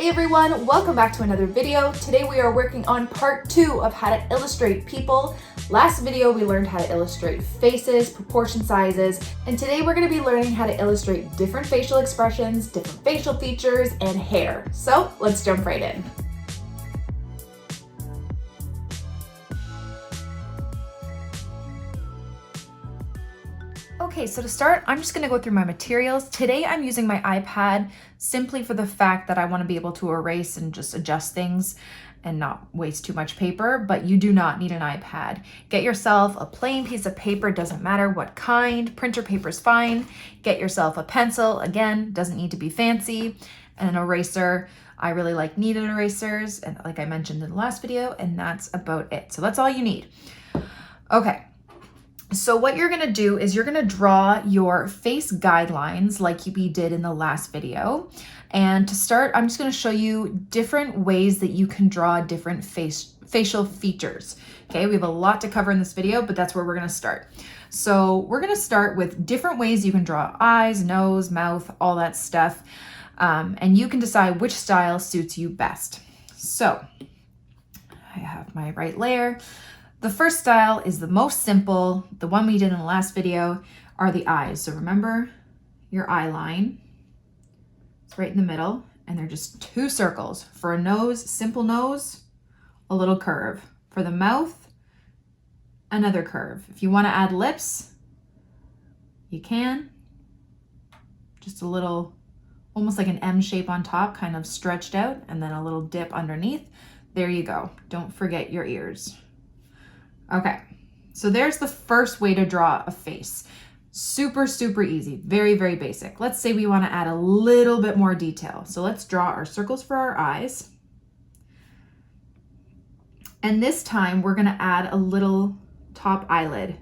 Hey everyone, welcome back to another video. Today we are working on part 2 of how to illustrate people. Last video we learned how to illustrate faces, proportion sizes, and today we're going to be learning how to illustrate different facial expressions, different facial features, and hair. So let's jump right in. Okay, so to start, I'm just gonna go through my materials. Today I'm using my iPad simply for the fact that I wanna be able to erase and just adjust things and not waste too much paper, but you do not need an iPad. Get yourself a plain piece of paper, doesn't matter what kind, printer paper is fine. Get yourself a pencil, again, doesn't need to be fancy, and an eraser. I really like kneaded erasers, and like I mentioned in the last video, and that's about it. So that's all you need. Okay. So what you're gonna do is you're gonna draw your face guidelines like we did in the last video. And to start, I'm just gonna show you different ways that you can draw different facial features. Okay, we have a lot to cover in this video, but that's where we're gonna start. So we're gonna start with different ways you can draw eyes, nose, mouth, all that stuff. And you can decide which style suits you best. So I have my right layer. The first style is the most simple. The one we did in the last video are the eyes. So remember your eye line. It's right in the middle, and they're just two circles. For a nose, simple nose, a little curve. For the mouth, another curve. If you want to add lips, you can. Just a little, almost like an M shape on top, kind of stretched out, and then a little dip underneath. There you go. Don't forget your ears. Okay, so there's the first way to draw a face. Super, super easy, very, very basic. Let's say we want to add a little bit more detail. So let's draw our circles for our eyes. And this time we're going to add a little top eyelid.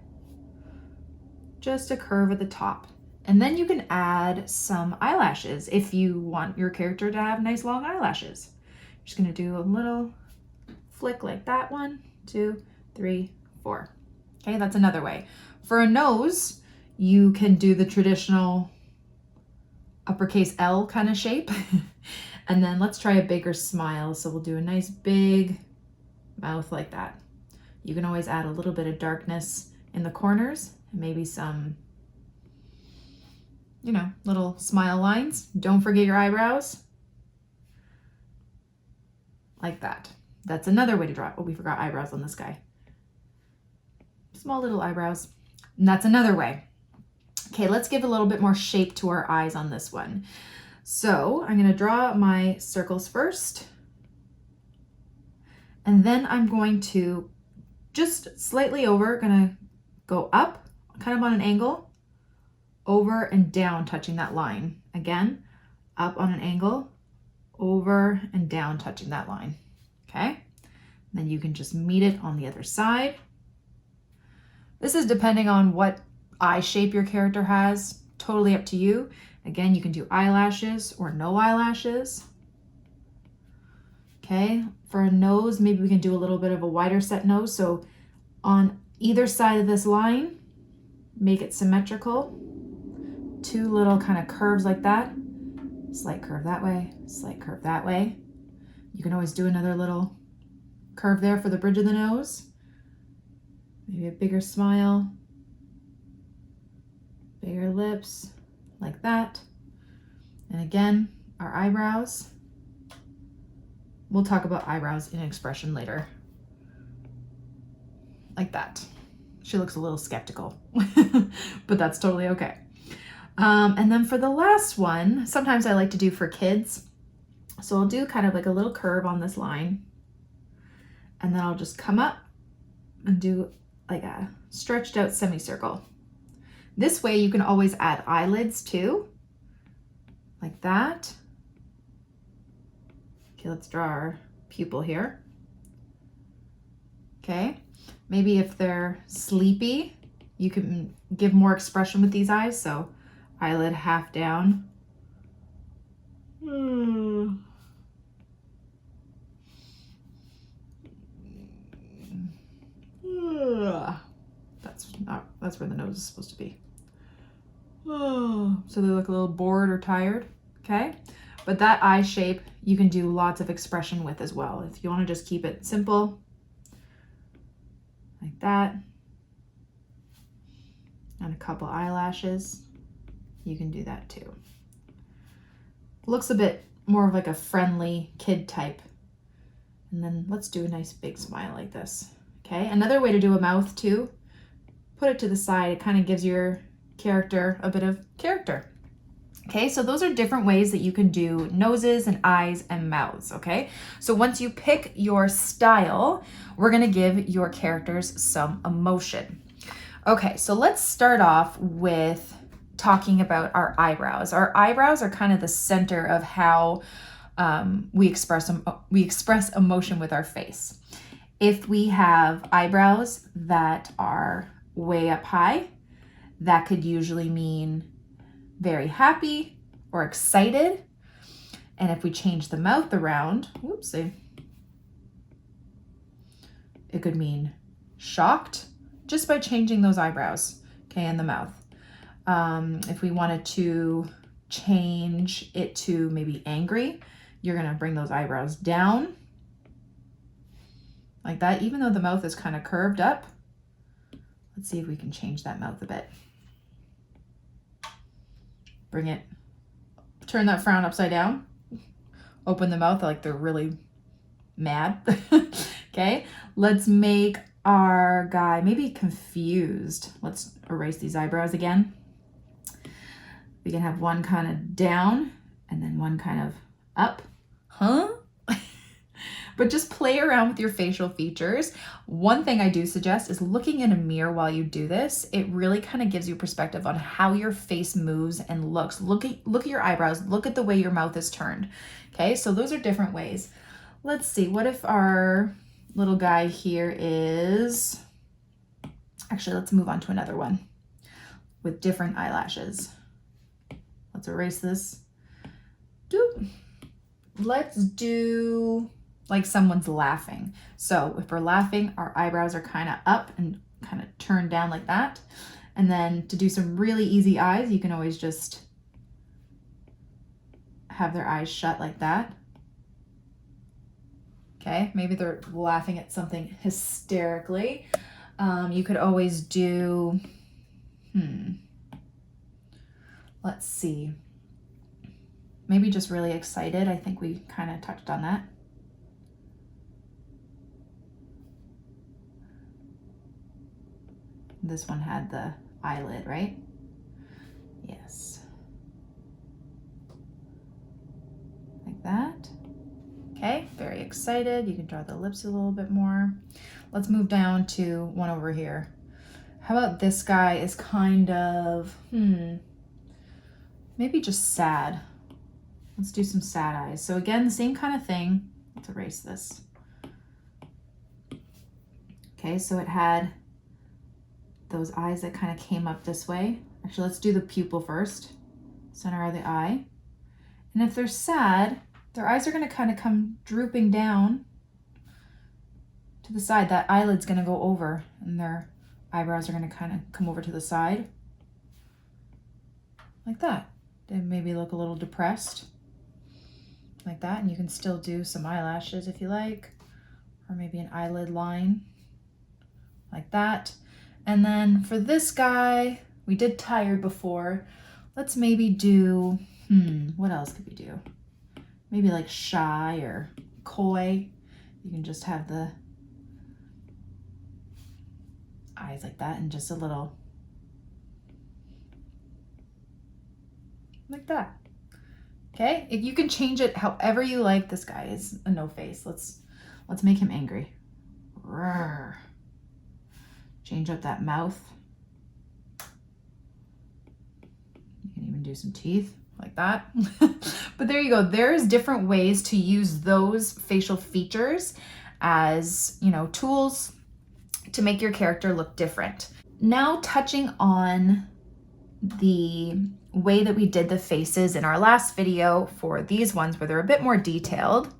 Just a curve at the top. And then you can add some eyelashes if you want your character to have nice long eyelashes. Just going to do a little flick like that. 1, 2, 3, 4. Okay, that's another way. For a nose, you can do the traditional uppercase L kind of shape. And then let's try a bigger smile. So we'll do a nice big mouth like that. You can always add a little bit of darkness in the corners, and maybe some, you know, little smile lines. Don't forget your eyebrows. Like that. That's another way to draw it. Oh, we forgot eyebrows on this guy. Small little eyebrows. And that's another way. Okay, let's give a little bit more shape to our eyes on this one. So I'm going to draw my circles first. And then I'm going to just slightly over, going to go up, kind of on an angle, over and down, touching that line. Again, up on an angle, over and down, touching that line. Okay, then you can just meet it on the other side. This is depending on what eye shape your character has, totally up to you. Again, you can do eyelashes or no eyelashes. Okay, for a nose, maybe we can do a little bit of a wider set nose. So on either side of this line, make it symmetrical. 2 little kind of curves like that. Slight curve that way, slight curve that way. You can always do another little curve there for the bridge of the nose. Maybe a bigger smile, bigger lips, like that. And again, our eyebrows. We'll talk about eyebrows in expression later. Like that. She looks a little skeptical, but that's totally okay. And then for the last one, sometimes I like to do for kids. So I'll do kind of like a little curve on this line, and then I'll just come up and do like a stretched out semicircle. This way you can always add eyelids too, like that. Okay, let's draw our pupil here. Okay, maybe if they're sleepy, you can give more expression with these eyes. So eyelid half down. That's where the nose is supposed to be. So they look a little bored or tired. Okay. But that eye shape, you can do lots of expression with as well. If you want to just keep it simple, like that, and a couple eyelashes, you can do that too. Looks a bit more of like a friendly kid type. And then let's do a nice big smile like this. Okay, another way to do a mouth too, put it to the side. It kind of gives your character a bit of character. Okay, so those are different ways that you can do noses and eyes and mouths, okay? So once you pick your style, we're gonna give your characters some emotion. Okay, so let's start off with talking about our eyebrows. Our eyebrows are kind of the center of how we express emotion with our face. If we have eyebrows that are way up high, that could usually mean very happy or excited. And if we change the mouth around, whoopsie, it could mean shocked just by changing those eyebrows, okay, and the mouth. If we wanted to change it to maybe angry, you're gonna bring those eyebrows down like that, even though the mouth is kind of curved up. Let's see if we can change that mouth a bit. Bring it, turn that frown upside down, open the mouth like they're really mad. Okay, let's make our guy maybe confused. Let's erase these eyebrows again. We can have one kind of down and then one kind of up. Huh? But just play around with your facial features. One thing I do suggest is looking in a mirror while you do this. It really kind of gives you perspective on how your face moves and looks. Look at your eyebrows. Look at the way your mouth is turned. Okay, so those are different ways. Let's see, what if our little guy here is, actually, let's move on to another one with different eyelashes. Let's erase this. Let's do like someone's laughing. So if we're laughing, our eyebrows are kind of up and kind of turned down like that. And then to do some really easy eyes, you can always just have their eyes shut like that. Okay, maybe they're laughing at something hysterically. You could always do, let's see, maybe just really excited. I think we kind of touched on that. This one had the eyelid, right? Yes. Like that. Okay, very excited. You can draw the lips a little bit more. Let's move down to one over here. How about this guy is kind of, maybe just sad. Let's do some sad eyes. So again, the same kind of thing. Let's erase this. Okay, so it had those eyes that kind of came up this way. Actually, let's do the pupil first. Center of the eye. And if they're sad, their eyes are going to kind of come drooping down to the side. That eyelid's going to go over and their eyebrows are going to kind of come over to the side. Like that. They maybe look a little depressed. Like that. And you can still do some eyelashes if you like. Or maybe an eyelid line. Like that. And then for this guy, we did tired before. Let's maybe do, what else could we do? Maybe like shy or coy. You can just have the eyes like that and just a little like that. Okay, if you can change it however you like. This guy is a no face. Let's make him angry. Roar. Change up that mouth. You can even do some teeth like that. But there you go. There's different ways to use those facial features as, tools to make your character look different. Now touching on the way that we did the faces in our last video for these ones where they're a bit more detailed,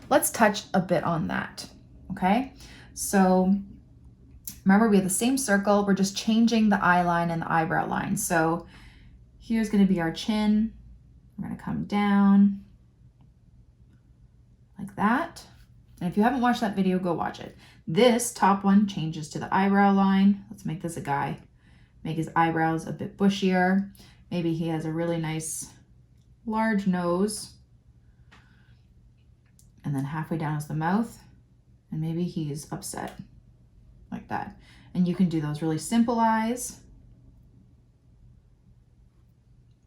let's touch a bit on that, okay? So remember, we have the same circle. We're just changing the eye line and the eyebrow line. So here's going to be our chin. We're gonna come down like that. And if you haven't watched that video, go watch it. This top one changes to the eyebrow line. Let's make this a guy. Make his eyebrows a bit bushier. Maybe he has a really nice large nose. And then halfway down is the mouth. And maybe he's upset like that. And you can do those really simple eyes,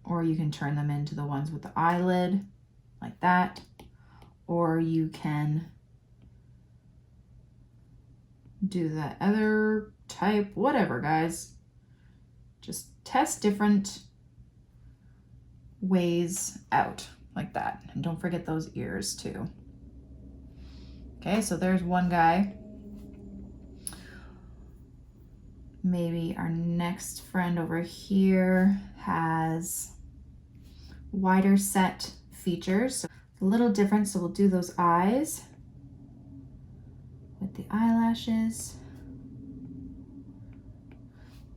or you can turn them into the ones with the eyelid like that, or you can do the other type, whatever, guys. Just test different ways out like that. And don't forget those ears too. Okay, so there's one guy. Maybe our next friend over here has wider set features. So a little different, so we'll do those eyes with the eyelashes.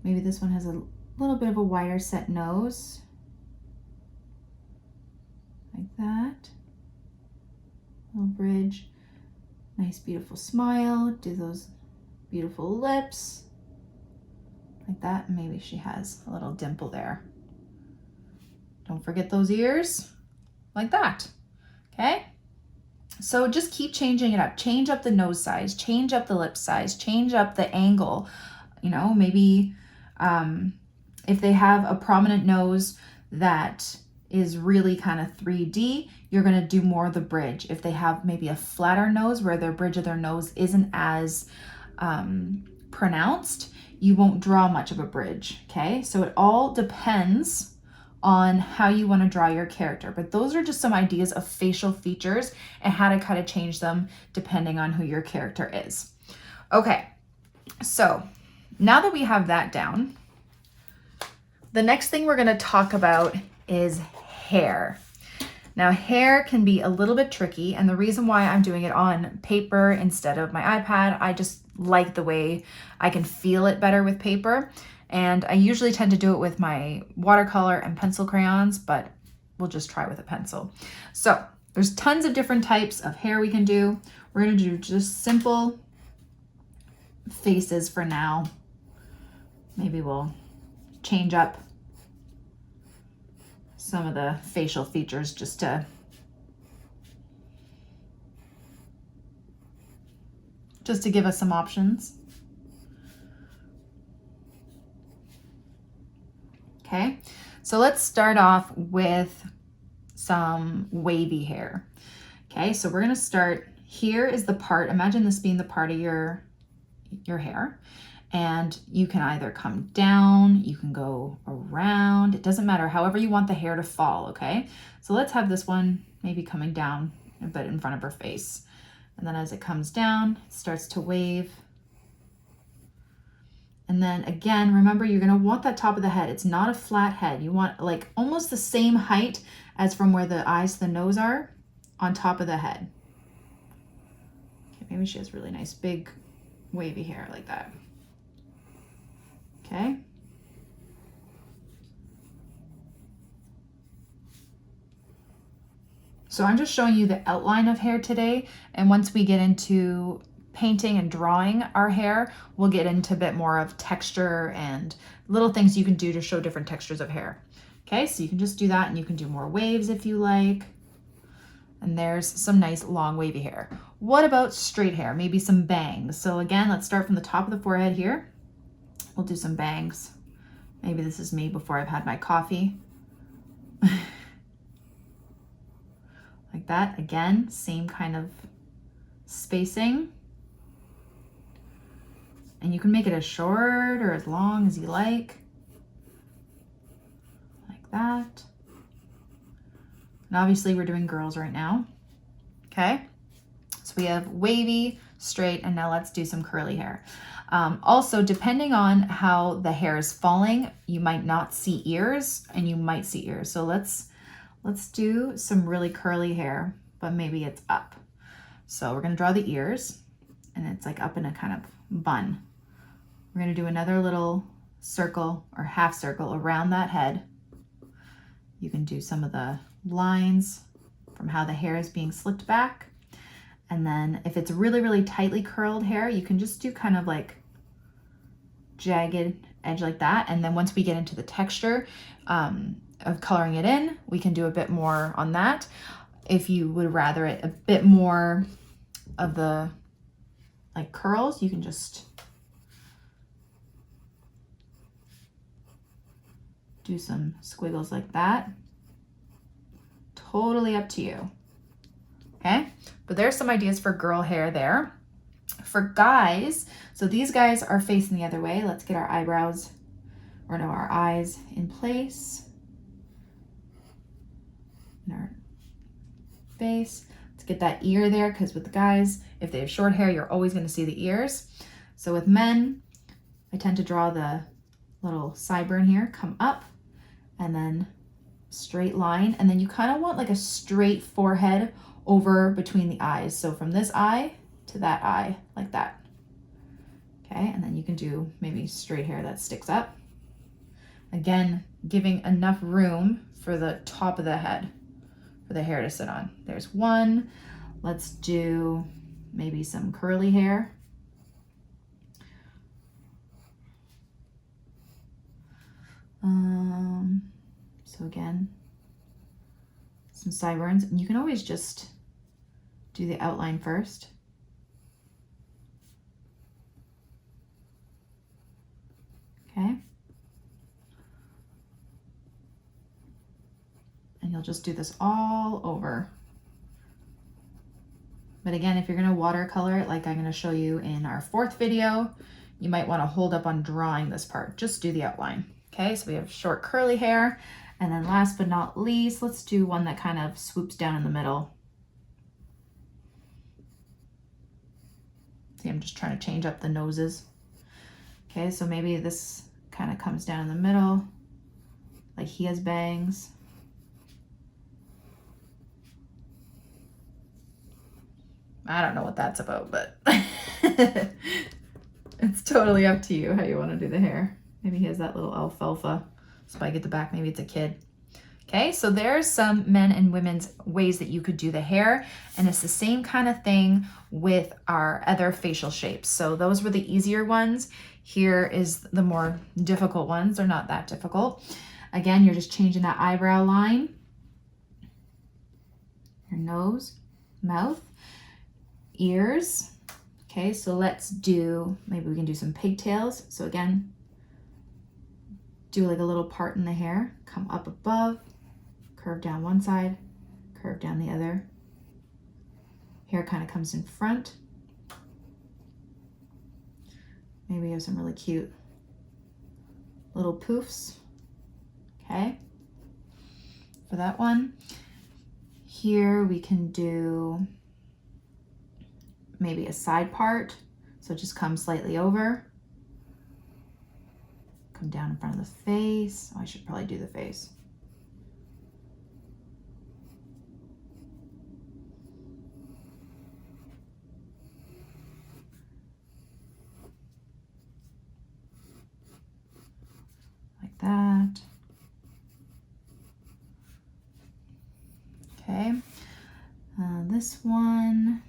Maybe this one has a little bit of a wider set nose. Like that. Little bridge. Nice, beautiful smile. Do those beautiful lips. Like that. Maybe she has a little dimple there. Don't forget those ears. Like that. Okay? So just keep changing it up. Change up the nose size. Change up the lip size. Change up the angle. You know, maybe if they have a prominent nose that is really kind of 3D, you're going to do more of the bridge. If they have maybe a flatter nose where their bridge of their nose isn't as pronounced, you won't draw much of a bridge, okay? So it all depends on how you want to draw your character. But those are just some ideas of facial features and how to kind of change them depending on who your character is. Okay, so now that we have that down, the next thing we're going to talk about is hair. Now, hair can be a little bit tricky, and the reason why I'm doing it on paper instead of my iPad, I just like the way I can feel it better with paper. And I usually tend to do it with my watercolor and pencil crayons, but we'll just try with a pencil. So there's tons of different types of hair we can do. We're going to do just simple faces for now. Maybe we'll change up some of the facial features just to give us some options. Okay, so let's start off with some wavy hair. Okay, so we're gonna start, here is the part, imagine this being the part of your hair. And you can either come down, you can go around, it doesn't matter, however you want the hair to fall, okay? So let's have this one maybe coming down a bit in front of her face. And then as it comes down, it starts to wave. And then again, remember, you're gonna want that top of the head. It's not a flat head. You want like almost the same height as from where the eyes to the nose are on top of the head. Okay, maybe she has really nice big wavy hair like that. Okay. So I'm just showing you the outline of hair today. And once we get into painting and drawing our hair, we'll get into a bit more of texture and little things you can do to show different textures of hair. Okay, so you can just do that, and you can do more waves if you like. And there's some nice long wavy hair. What about straight hair? Maybe some bangs. So again, let's start from the top of the forehead here. We'll do some bangs. Maybe this is me before I've had my coffee. Like that. Again, same kind of spacing. And you can make it as short or as long as you like. Like that. And obviously we're doing girls right now. Okay. So we have wavy, straight, and now let's do some curly hair. Also, depending on how the hair is falling, you might not see ears and you might see ears. So let's do some really curly hair, but maybe it's up. So we're gonna draw the ears, and it's like up in a kind of bun. We're gonna do another little circle or half circle around that head. You can do some of the lines from how the hair is being slicked back. And then if it's really, really tightly curled hair, you can just do kind of like jagged edge like that. And then once we get into the texture of coloring it in, we can do a bit more on that. If you would rather it a bit more of the like curls, you can just do some squiggles like that. Totally up to you. Okay, but there's some ideas for girl hair there. For guys, so these guys are facing the other way. Let's get our eyebrows, or no, our eyes in place. And our face. Let's get that ear there, because with the guys, if they have short hair, you're always going to see the ears. So with men, I tend to draw the little sideburn here, come up, and then straight line. And then you kind of want like a straight forehead over between the eyes. So from this eye to that eye, like that. Okay, and then you can do maybe straight hair that sticks up. Again, giving enough room for the top of the head for the hair to sit on. There's one. Let's do maybe some curly hair. So again, some sideburns. And you can always just do the outline first. Okay. And you'll just do this all over. But again, if you're going to watercolor it, like I'm going to show you in our 4th video, you might want to hold up on drawing this part. Just do the outline. Okay, so we have short curly hair. And then last but not least, let's do one that kind of swoops down in the middle. See, I'm just trying to change up the noses. Okay, so maybe this kind of comes down in the middle, like he has bangs. I don't know what that's about, but it's totally up to you how you want to do the hair. Maybe he has that little alfalfa spike at the back. Maybe it's a kid. Okay, so there's some men and women's ways that you could do the hair, and it's the same kind of thing with our other facial shapes. So those were the easier ones. Here is the more difficult ones. They're not that difficult. Again, you're just changing that eyebrow line, your nose, mouth, ears. Okay, so let's do, maybe we can do some pigtails. So again, do like a little part in the hair, come up above, curve down one side, curve down the other. Hair kind of comes in front. Maybe you have some really cute little poofs. Okay, for that one. Here we can do maybe a side part. So it just comes slightly over. Come down in front of the face. Oh, I should probably do the face. Like that. Okay. This one,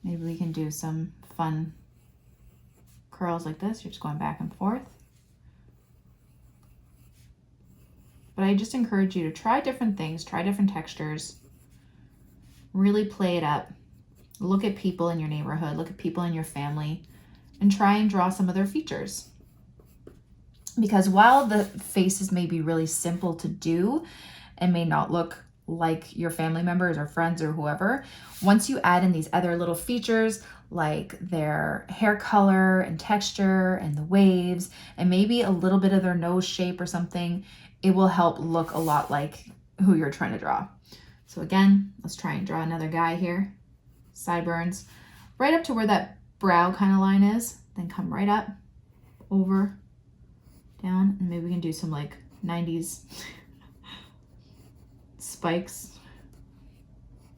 maybe we can do some fun curls like this. You're just going back and forth. But I just encourage you to try different things, try different textures, really play it up. Look at people in your neighborhood, look at people in your family, and try and draw some of their features. Because while the faces may be really simple to do and may not look like your family members or friends or whoever, once you add in these other little features like their hair color and texture and the waves and maybe a little bit of their nose shape or something, it will help look a lot like who you're trying to draw. So again, let's try and draw another guy here. Sideburns right up to where that brow kind of line is, then come right up, over, down, and maybe we can do some like 90s spikes.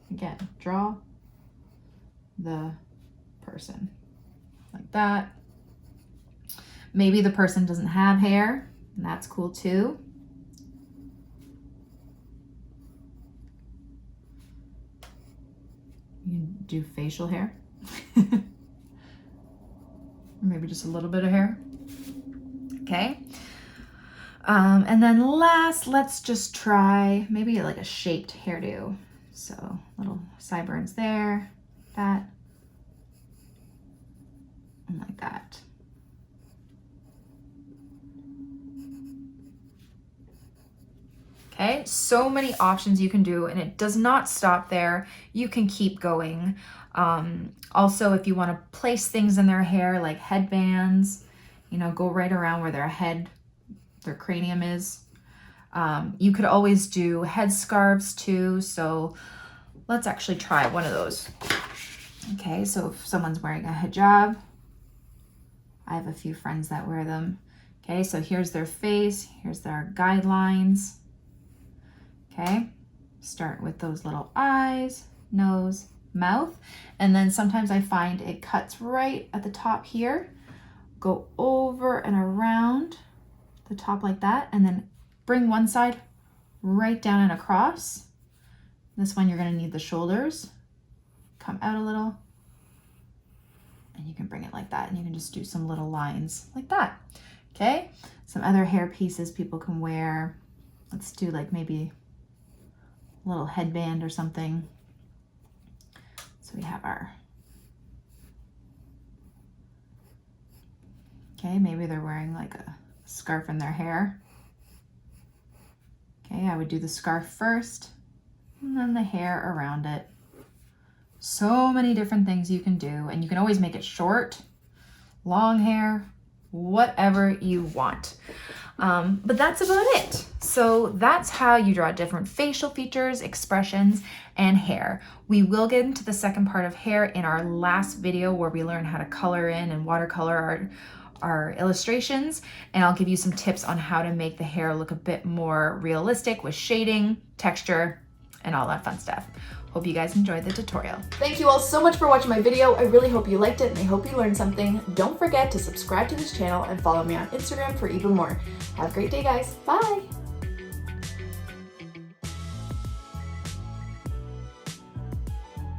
Again, draw the person like that. Maybe the person doesn't have hair, and that's cool too. do facial hair. Or maybe just a little bit of hair. Okay. And then last, let's just try maybe like a shaped hairdo. So little sideburns there, that, and like that. Okay, so many options you can do, and it does not stop there. You can keep going. Also, if you want to place things in their hair, like headbands, you know, go right around where their head, their cranium is. You could always do headscarves too. So let's actually try one of those. Okay, so if someone's wearing a hijab, I have a few friends that wear them. Okay, so here's their face, here's their guidelines. Okay, start with those little eyes, nose, mouth, and then sometimes I find it cuts right at the top here. Go over and around the top like that, and then bring one side right down and across. This one you're going to need the shoulders. Come out a little, and you can bring it like that, and you can just do some little lines like that. Okay, some other hair pieces people can wear. Let's do like maybe a little headband or something. So we have our, okay, maybe they're wearing like a scarf in their hair. Okay, I would do the scarf first and then the hair around it. So many different things you can do, and you can always make it short, long hair, whatever you want. But that's about it. So that's how you draw different facial features, expressions, and hair. We will get into the second part of hair in our last video where we learn how to color in and watercolor our illustrations, and I'll give you some tips on how to make the hair look a bit more realistic with shading, texture, and all that fun stuff. Hope you guys enjoyed the tutorial. Thank you all so much for watching my video. I really hope you liked it and I hope you learned something. Don't forget to subscribe to this channel and follow me on Instagram for even more. Have a great day, guys. Bye.